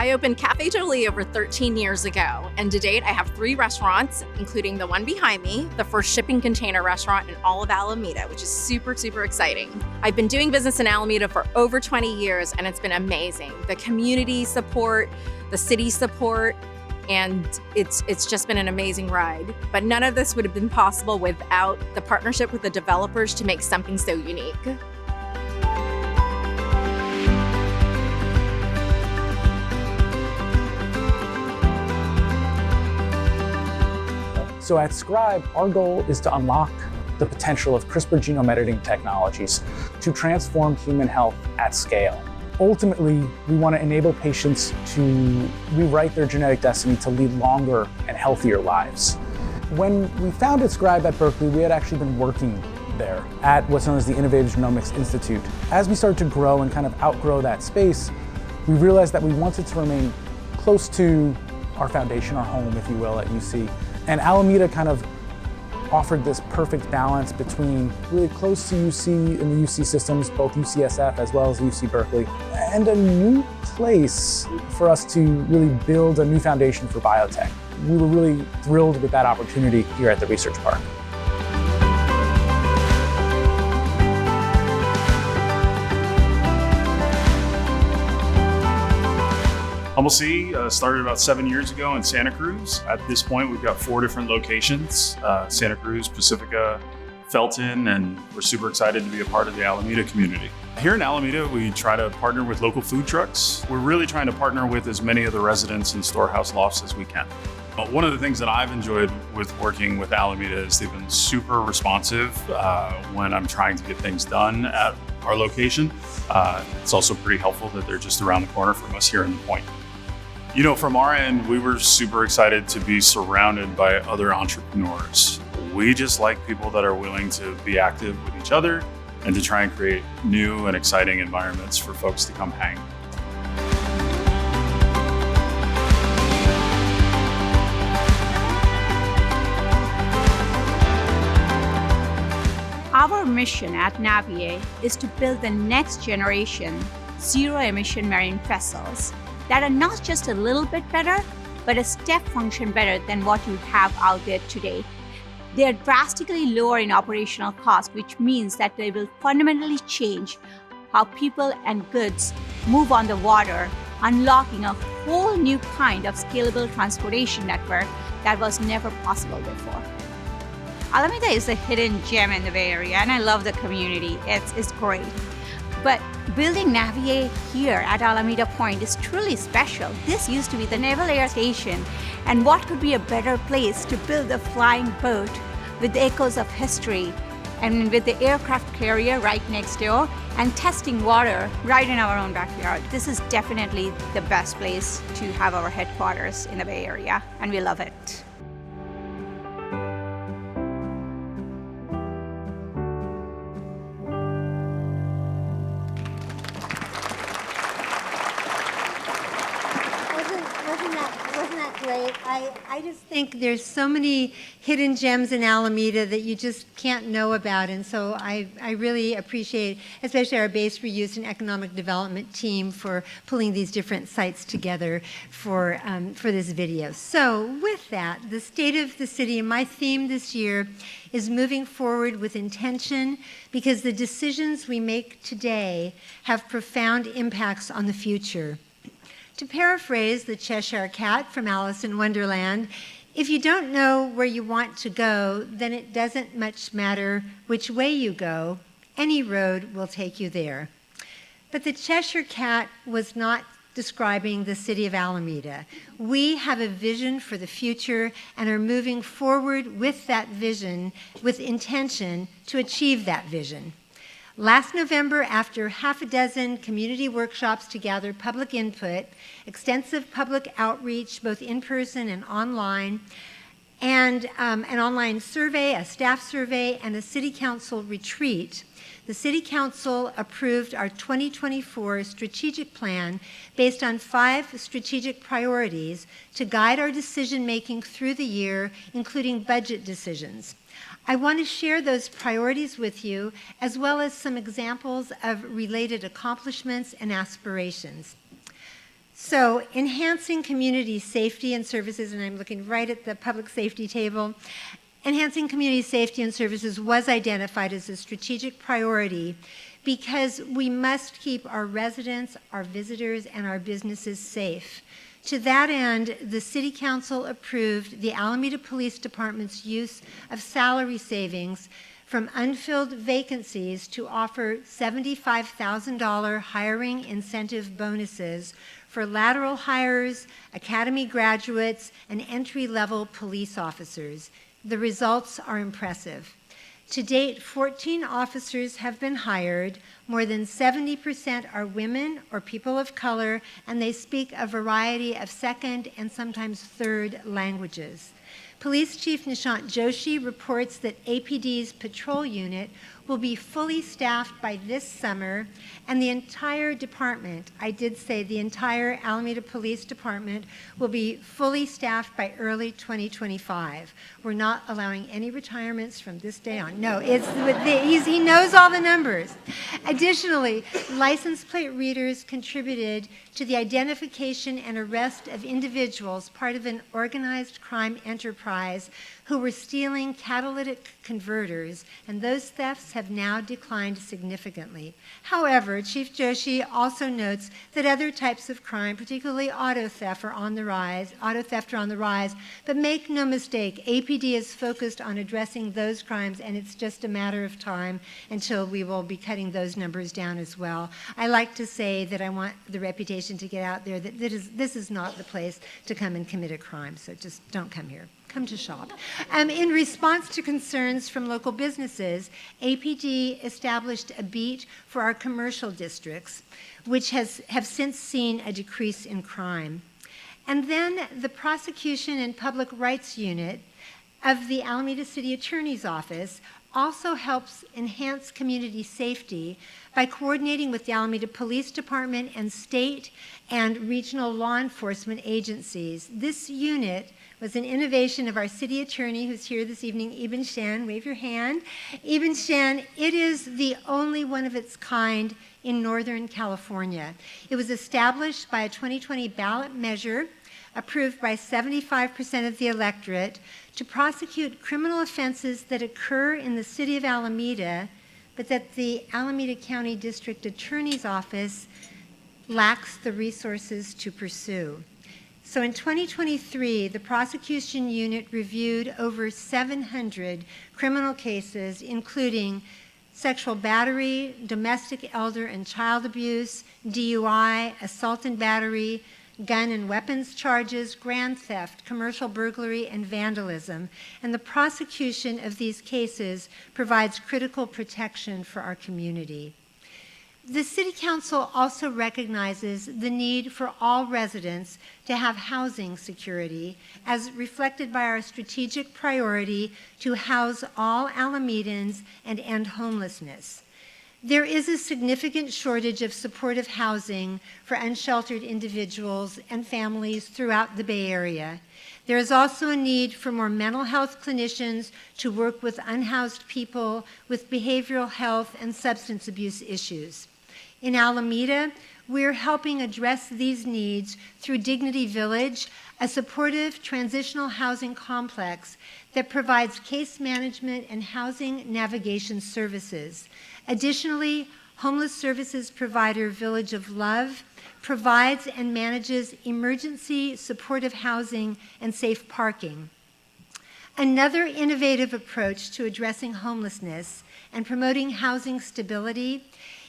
I opened Cafe Jolie over 13 years ago, and to date I have 3 restaurants, including the one behind me, the first shipping container restaurant in all of Alameda, which is super, super exciting. I've been doing business in Alameda for over 20 years, and it's been amazing. The community support, the city support, and it's just been an amazing ride. But none of this would have been possible without the partnership with the developers to make something so unique. So at Scribe, our goal is to unlock the potential of CRISPR genome editing technologies to transform human health at scale. Ultimately, we want to enable patients to rewrite their genetic destiny to lead longer and healthier lives. When we founded Scribe at Berkeley, we had actually been working there at what's known as the Innovative Genomics Institute. As we started to grow and kind of outgrow that space, we realized that we wanted to remain close to our foundation, our home, if you will, at UC. And Alameda kind of offered this perfect balance between really close to UC and the UC systems, both UCSF as well as UC Berkeley, and a new place for us to really build a new foundation for biotech. We were really thrilled with that opportunity here at the Research Park. Humble C started about 7 years ago in Santa Cruz. At this point, we've got 4 different locations, Santa Cruz, Pacifica, Felton, and we're super excited to be a part of the Alameda community. Here in Alameda, we try to partner with local food trucks. We're really trying to partner with as many of the residents and storehouse lofts as we can. But one of the things that I've enjoyed with working with Alameda is they've been super responsive when I'm trying to get things done at our location. It's also pretty helpful that they're just around the corner from us here in the Point. You know, from our end, we were super excited to be surrounded by other entrepreneurs. We just like people that are willing to be active with each other and to try and create new and exciting environments for folks to come hang. Our mission at Navier is to build the next generation zero-emission marine vessels that are not just a little bit better, but a step function better than what you have out there today. They are drastically lower in operational cost, which means that they will fundamentally change how people and goods move on the water, unlocking a whole new kind of scalable transportation network that was never possible before. Alameda is a hidden gem in the Bay Area, and I love the community. It's great. But building Navier here at Alameda Point is truly special. This used to be the Naval Air Station, and what could be a better place to build a flying boat with the echoes of history and with the aircraft carrier right next door and testing water right in our own backyard. This is definitely the best place to have our headquarters in the Bay Area, and we love it. I just think there's so many hidden gems in Alameda that you just can't know about, and so I really appreciate, especially our Base Reuse and Economic Development team for pulling these different sites together for this video. So with that, the state of the city, and my theme this year is moving forward with intention, because the decisions we make today have profound impacts on the future. To paraphrase the Cheshire Cat from Alice in Wonderland, if you don't know where you want to go, then it doesn't much matter which way you go. Any road will take you there. But the Cheshire Cat was not describing the city of Alameda. We have a vision for the future and are moving forward with that vision, with intention to achieve that vision. Last November, after half a dozen community workshops to gather public input, extensive public outreach, both in person and online, and an online survey, a staff survey, and a city council retreat, the City Council approved our 2024 strategic plan based on 5 strategic priorities to guide our decision-making through the year, including budget decisions. I want to share those priorities with you, as well as some examples of related accomplishments and aspirations. So enhancing community safety and services, and I'm looking right at the public safety table, enhancing community safety and services was identified as a strategic priority because we must keep our residents, our visitors, and our businesses safe. To that end, the City Council approved the Alameda Police Department's use of salary savings from unfilled vacancies to offer $75,000 hiring incentive bonuses for lateral hires, academy graduates, and entry-level police officers. The results are impressive. To date, 14 officers have been hired. More than 70% are women or people of color, and they speak a variety of second and sometimes third languages. Police Chief Nishant Joshi reports that APD's patrol unit will be fully staffed by this summer, and the entire department, I did say the entire Alameda Police Department, will be fully staffed by early 2025. We're not allowing any retirements from this day on. No, he knows all the numbers. Additionally, license plate readers contributed to the identification and arrest of individuals part of an organized crime enterprise who were stealing catalytic converters, and those thefts have now declined significantly. However, Chief Joshi also notes that other types of crime, particularly auto theft, are on the rise. But make no mistake, APD is focused on addressing those crimes, and it's just a matter of time until we will be cutting those numbers down as well. I like to say that I want the reputation to get out there that this is not the place to come and commit a crime, so just don't come here. Come to shop. In response to concerns from local businesses, APD established a beat for our commercial districts, which have since seen a decrease in crime. And then the Prosecution and Public Rights Unit of the Alameda City Attorney's Office also helps enhance community safety by coordinating with the Alameda Police Department and state and regional law enforcement agencies. This unit was an innovation of our city attorney who's here this evening, Eben Shan. Wave your hand. Eben Shan, it is the only one of its kind in Northern California. It was established by a 2020 ballot measure approved by 75% of the electorate to prosecute criminal offenses that occur in the city of Alameda, but that the Alameda County District Attorney's Office lacks the resources to pursue. So in 2023, the prosecution unit reviewed over 700 criminal cases, including sexual battery, domestic elder and child abuse, DUI, assault and battery, gun and weapons charges, grand theft, commercial burglary, and vandalism. And the prosecution of these cases provides critical protection for our community. The City Council also recognizes the need for all residents to have housing security, as reflected by our strategic priority to house all Alamedans and end homelessness. There is a significant shortage of supportive housing for unsheltered individuals and families throughout the Bay Area. There is also a need for more mental health clinicians to work with unhoused people with behavioral health and substance abuse issues. In Alameda, we're helping address these needs through Dignity Village, a supportive transitional housing complex that provides case management and housing navigation services. Additionally, homeless services provider Village of Love provides and manages emergency supportive housing and safe parking. Another innovative approach to addressing homelessness and promoting housing stability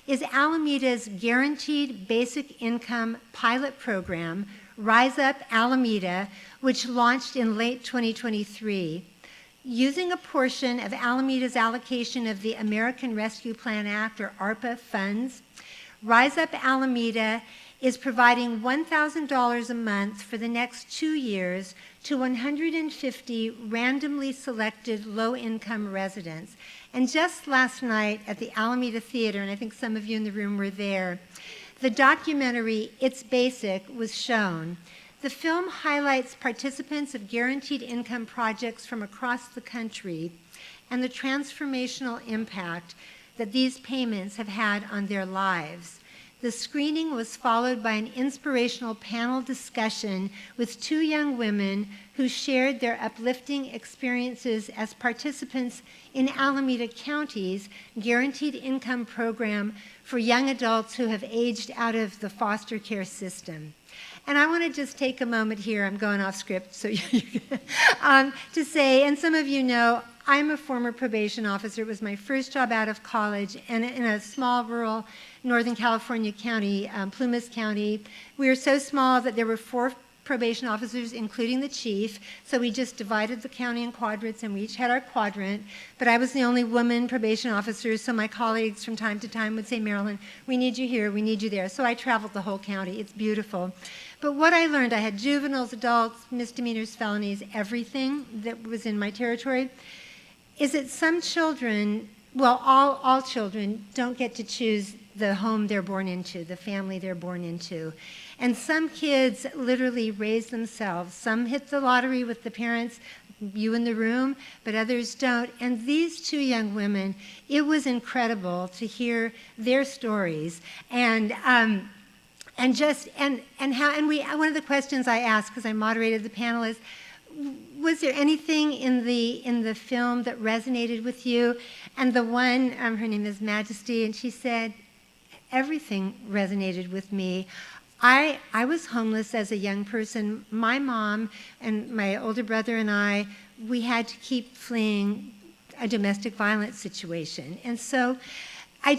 is Alameda's Guaranteed Basic Income pilot program, Rise Up Alameda, which launched in late 2023. Using a portion of Alameda's allocation of the American Rescue Plan Act, or ARPA funds, Rise Up Alameda is providing $1,000 a month for the next 2 years to 150 randomly selected low-income residents. And just last night at the Alameda Theater, and I think some of you in the room were there, the documentary It's Basic was shown. The film highlights participants of guaranteed income projects from across the country and the transformational impact that these payments have had on their lives. The screening was followed by an inspirational panel discussion with 2 young women who shared their uplifting experiences as participants in Alameda County's Guaranteed Income Program for young adults who have aged out of the foster care system. And I want to just take a moment here, I'm going off script, so to say, and some of you know, I'm a former probation officer. It was my first job out of college, and in a small rural Northern California county, Plumas County. We were so small that there were 4 probation officers, including the chief, so we just divided the county in quadrants, and we each had our quadrant. But I was the only woman probation officer, so my colleagues from time to time would say, Marilyn, we need you here, we need you there. So I traveled the whole county. It's beautiful. But what I learned, I had juveniles, adults, misdemeanors, felonies, everything that was in my territory, is that some children, well, all children don't get to choose the home they're born into, the family they're born into. And some kids literally raise themselves. Some hit the lottery with the parents, you in the room, but others don't. And these 2 young women, it was incredible to hear their stories. And one of the questions I asked, because I moderated the panel, is, was there anything in the film that resonated with you? And the one, her name is Majesty, and she said, everything resonated with me. I was homeless as a young person. My mom and my older brother and I, we had to keep fleeing a domestic violence situation. And so I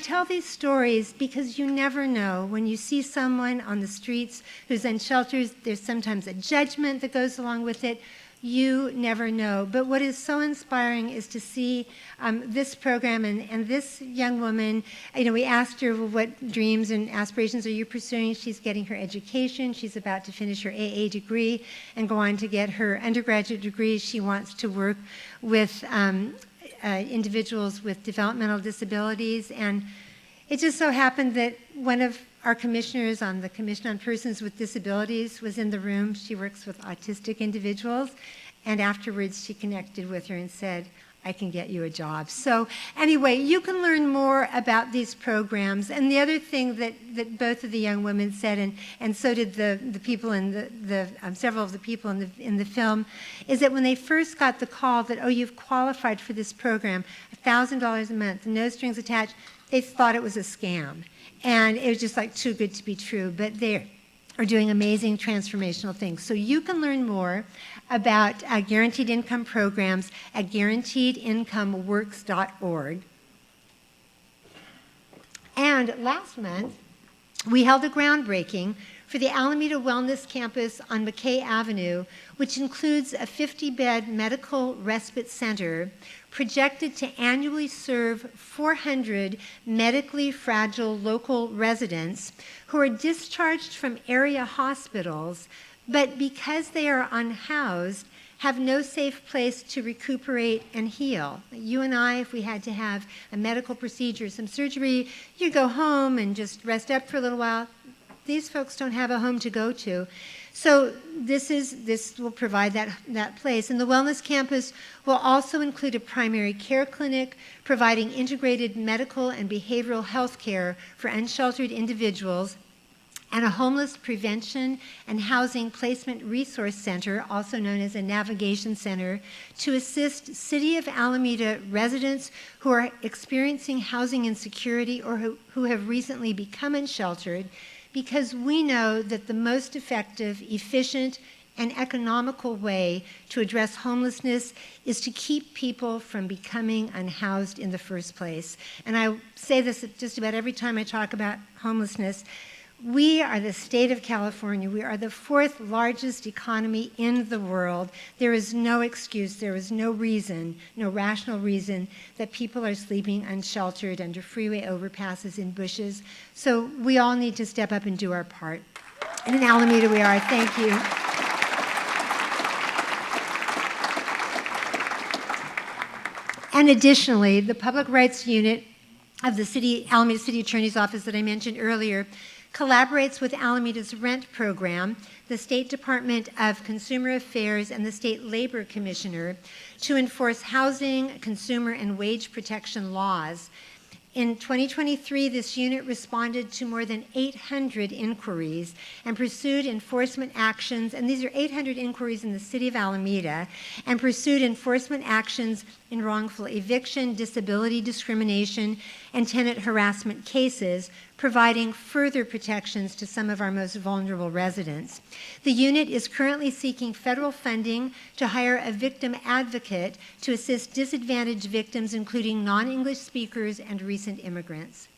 tell these stories because you never know. When you see someone on the streets who's in shelters, there's sometimes a judgment that goes along with it. You never know. But what is so inspiring is to see this program and this young woman. We asked her, well, what dreams and aspirations are you pursuing? She's getting her education. She's about to finish her AA degree and go on to get her undergraduate degree. She wants to work with individuals with developmental disabilities. And it just so happened that one of our commissioners on the Commission on Persons with Disabilities was in the room. She works with autistic individuals. And afterwards, she connected with her and said, I can get you a job. So anyway, you can learn more about these programs. And the other thing that both of the young women said, and so did the people in several of the people in the film, is that when they first got the call that, oh, you've qualified for this program, $1,000 a month, no strings attached, they thought it was a scam. And it was just like too good to be true. But they are doing amazing transformational things. So you can learn more about guaranteed income programs at guaranteedincomeworks.org. And last month, we held a groundbreaking for the Alameda Wellness Campus on McKay Avenue, which includes a 50-bed medical respite center projected to annually serve 400 medically fragile local residents who are discharged from area hospitals, but because they are unhoused, have no safe place to recuperate and heal. You and I, if we had to have a medical procedure, some surgery, you go home and just rest up for a little while. These folks don't have a home to go to. So this will provide that place. And the Wellness Campus will also include a primary care clinic providing integrated medical and behavioral health care for unsheltered individuals, and a homeless prevention and housing placement resource center, also known as a navigation center, to assist City of Alameda residents who are experiencing housing insecurity or who have recently become unsheltered, because we know that the most effective, efficient, and economical way to address homelessness is to keep people from becoming unhoused in the first place. And I say this just about every time I talk about homelessness. We are the state of California. We are the 4th largest economy in the world. There is no excuse, there is no reason, no rational reason that people are sleeping unsheltered under freeway overpasses in bushes. So we all need to step up and do our part. And in Alameda we are. Thank you. And additionally, the Public Rights Unit of the Alameda City Attorney's Office that I mentioned earlier collaborates with Alameda's RENT program, the State Department of Consumer Affairs, and the State Labor Commissioner to enforce housing, consumer, and wage protection laws. In 2023, this unit responded to more than 800 inquiries and pursued enforcement actions, and these are 800 inquiries in the city of Alameda, and pursued enforcement actions in wrongful eviction, disability discrimination, and tenant harassment cases, providing further protections to some of our most vulnerable residents. The unit is currently seeking federal funding to hire a victim advocate to assist disadvantaged victims, including non-English speakers and recent immigrants.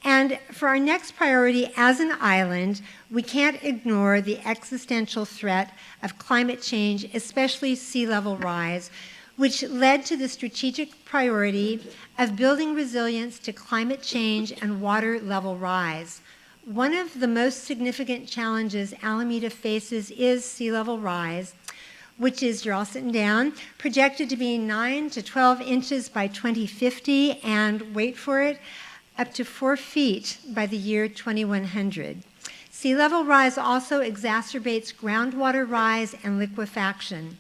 And for our next priority, as an island, we can't ignore the existential threat of climate change, especially sea level rise, which led to the strategic priority of building resilience to climate change and water level rise. One of the most significant challenges Alameda faces is sea level rise, which is, you're all sitting down, projected to be 9 to 12 inches by 2050, and wait for it, up to 4 feet by the year 2100. Sea level rise also exacerbates groundwater rise and liquefaction.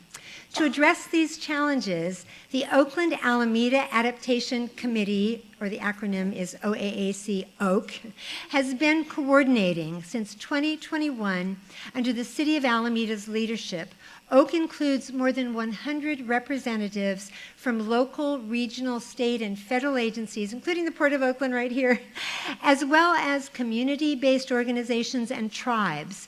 To address these challenges, the Oakland Alameda Adaptation Committee, or the acronym is OAAC, OAK, has been coordinating since 2021 under the City of Alameda's leadership. OAK includes more than 100 representatives from local, regional, state, and federal agencies, including the Port of Oakland right here, as well as community-based organizations and tribes.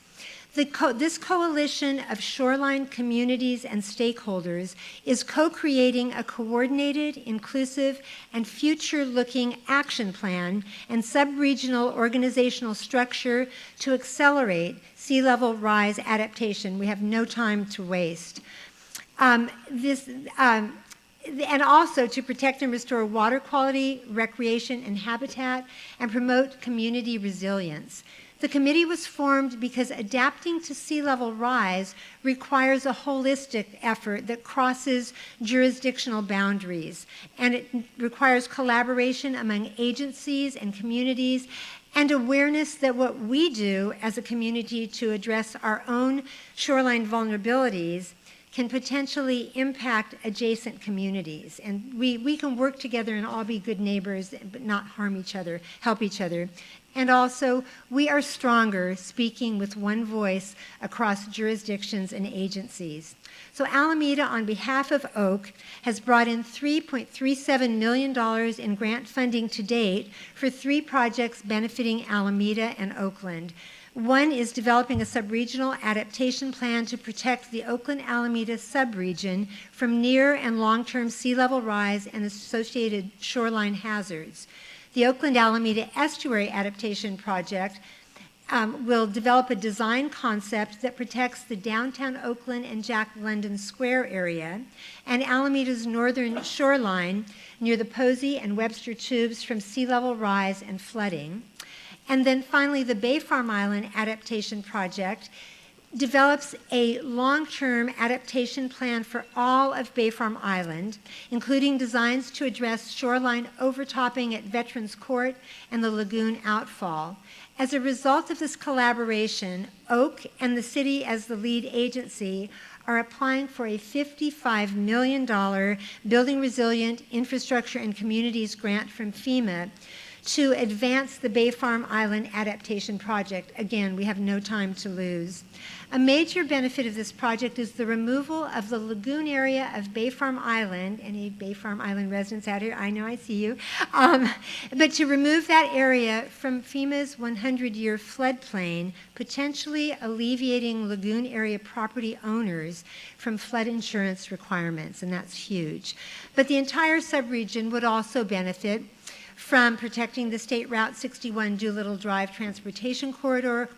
This coalition of shoreline communities and stakeholders is co-creating a coordinated, inclusive, and future-looking action plan and sub-regional organizational structure to accelerate sea level rise adaptation. We have no time to waste. And also to protect and restore water quality, recreation, and habitat, and promote community resilience. The committee was formed because adapting to sea level rise requires a holistic effort that crosses jurisdictional boundaries, and it requires collaboration among agencies and communities, and awareness that what we do as a community to address our own shoreline vulnerabilities can potentially impact adjacent communities. And we can work together and all be good neighbors, but not harm each other, help each other. And also, we are stronger speaking with one voice across jurisdictions and agencies. So Alameda, on behalf of OAK, has brought in $3.37 million in grant funding to date for 3 projects benefiting Alameda and Oakland. One is developing a subregional adaptation plan to protect the Oakland-Alameda subregion from near and long-term sea level rise and associated shoreline hazards. The Oakland-Alameda Estuary Adaptation Project will develop a design concept that protects the downtown Oakland and Jack London Square area and Alameda's northern shoreline near the Posey and Webster Tubes from sea level rise and flooding. And then finally, the Bay Farm Island Adaptation Project develops a long-term adaptation plan for all of Bay Farm Island, including designs to address shoreline overtopping at Veterans Court and the lagoon outfall. As a result of this collaboration, OAK and the city as the lead agency are applying for a $55 million Building Resilient Infrastructure and Communities grant from FEMA to advance the Bay Farm Island Adaptation Project. Again, we have no time to lose. A major benefit of this project is the removal of the lagoon area of Bay Farm Island. Any Bay Farm Island residents out here? I know, I see you. But to remove that area from FEMA's 100-year floodplain, potentially alleviating lagoon area property owners from flood insurance requirements, and that's huge. But the entire subregion would also benefit from protecting the State Route 61 Doolittle Drive transportation corridor,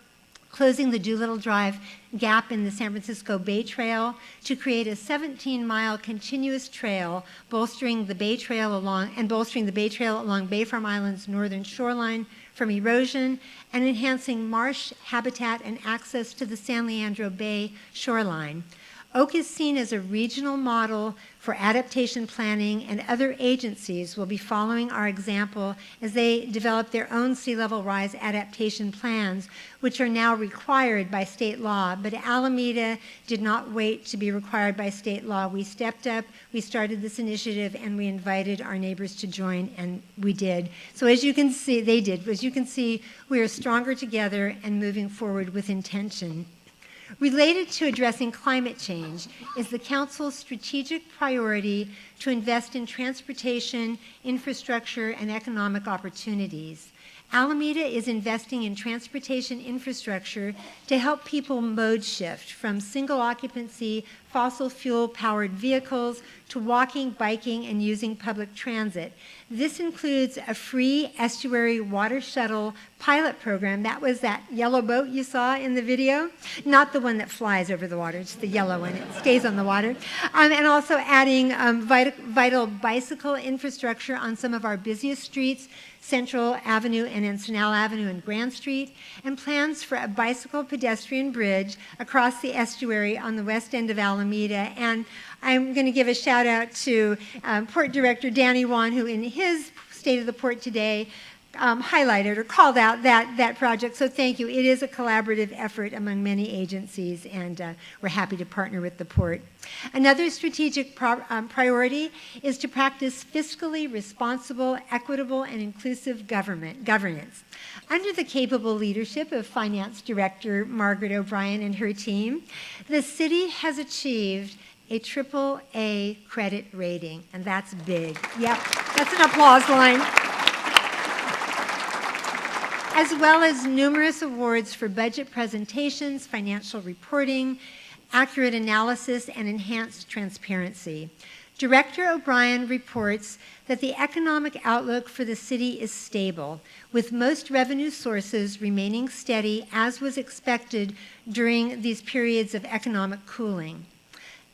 closing the Doolittle Drive gap in the San Francisco Bay Trail to create a 17-mile continuous trail, bolstering the Bay Trail along Bay Farm Island's northern shoreline from erosion, and enhancing marsh habitat and access to the San Leandro Bay shoreline. Oak is seen as a regional model for adaptation planning, and other agencies will be following our example as they develop their own sea level rise adaptation plans, which are now required by state law. But Alameda did not wait to be required by state law. We stepped up, we started this initiative, and we invited our neighbors to join, and we did. So as you can see, they did. As you can see, we are stronger together and moving forward with intention. Related to addressing climate change is the Council's strategic priority to invest in transportation, infrastructure, and economic opportunities. Alameda is investing in transportation infrastructure to help people mode shift from single occupancy, fossil fuel powered vehicles to walking, biking, and using public transit. This includes a free estuary water shuttle pilot program. That was that yellow boat you saw in the video, not the one that flies over the water, it's the yellow one, it stays on the water. And also adding vital bicycle infrastructure on some of our busiest streets, Central Avenue and Encinal Avenue and Grand Street, and plans for a bicycle pedestrian bridge across the estuary on the west end of Alameda. And I'm going to give a shout out to Port Director Danny Wan, who in his State of the Port today highlighted or called out that project. So thank you. It is a collaborative effort among many agencies, and we're happy to partner with the Port. Another strategic priority is to practice fiscally responsible, equitable, and inclusive governance. Under the capable leadership of Finance Director Margaret O'Brien and her team, the city has achieved a AAA credit rating, and that's big. Yep, that's an applause line. As well as numerous awards for budget presentations, financial reporting, accurate analysis, and enhanced transparency. Director O'Brien reports that the economic outlook for the city is stable, with most revenue sources remaining steady, as was expected during these periods of economic cooling.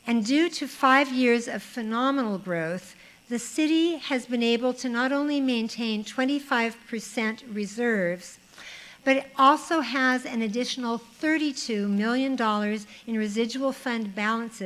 And due to 5 years of phenomenal growth, the city has been able to not only maintain 25% reserves, but it also has an additional $32 million in residual fund balance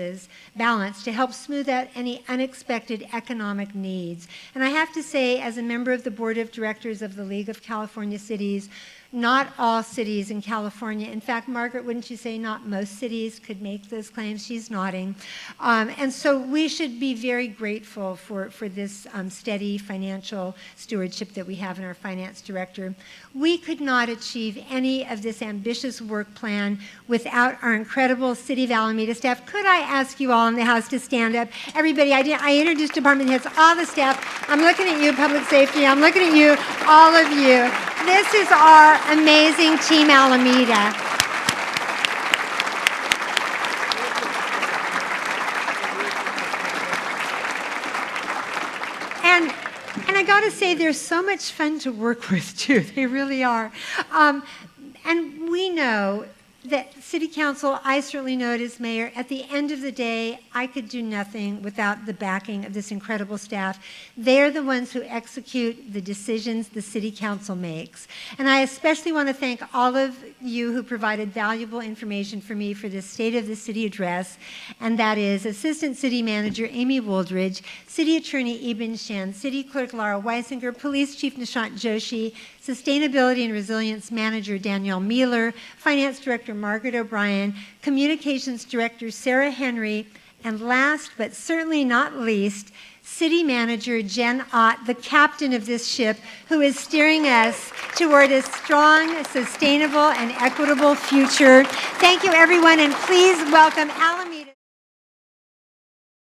to help smooth out any unexpected economic needs. And I have to say, as a member of the Board of Directors of the League of California Cities, not all cities in California, in fact, Margaret, wouldn't you say not most cities could make those claims? She's nodding. And so we should be very grateful for this steady financial stewardship that we have in our finance director. We could not achieve any of this ambitious work plan without our incredible City of Alameda staff. Could I ask you all in the House to stand up? Everybody, I introduced department heads, all the staff. I'm looking at you, public safety. I'm looking at you, all of you. This is our amazing Team Alameda. And I got to say, they're so much fun to work with, too. They really are. And we know that City Council, I certainly know it as mayor, at the end of the day, I could do nothing without the backing of this incredible staff. They're the ones who execute the decisions the City Council makes. And I especially want to thank all of you who provided valuable information for me for this State of the City address, and that is Assistant City Manager Amy Wooldridge, City Attorney Eben Shen, City Clerk Laura Weisinger, Police Chief Nishant Joshi, Sustainability and Resilience Manager Danielle Mueller, Finance Director Margaret O'Brien, Communications Director Sarah Henry, and last but certainly not least, City Manager Jen Ott, the captain of this ship, who is steering us toward a strong, sustainable, and equitable future. Thank you, everyone, and please welcome Alameda.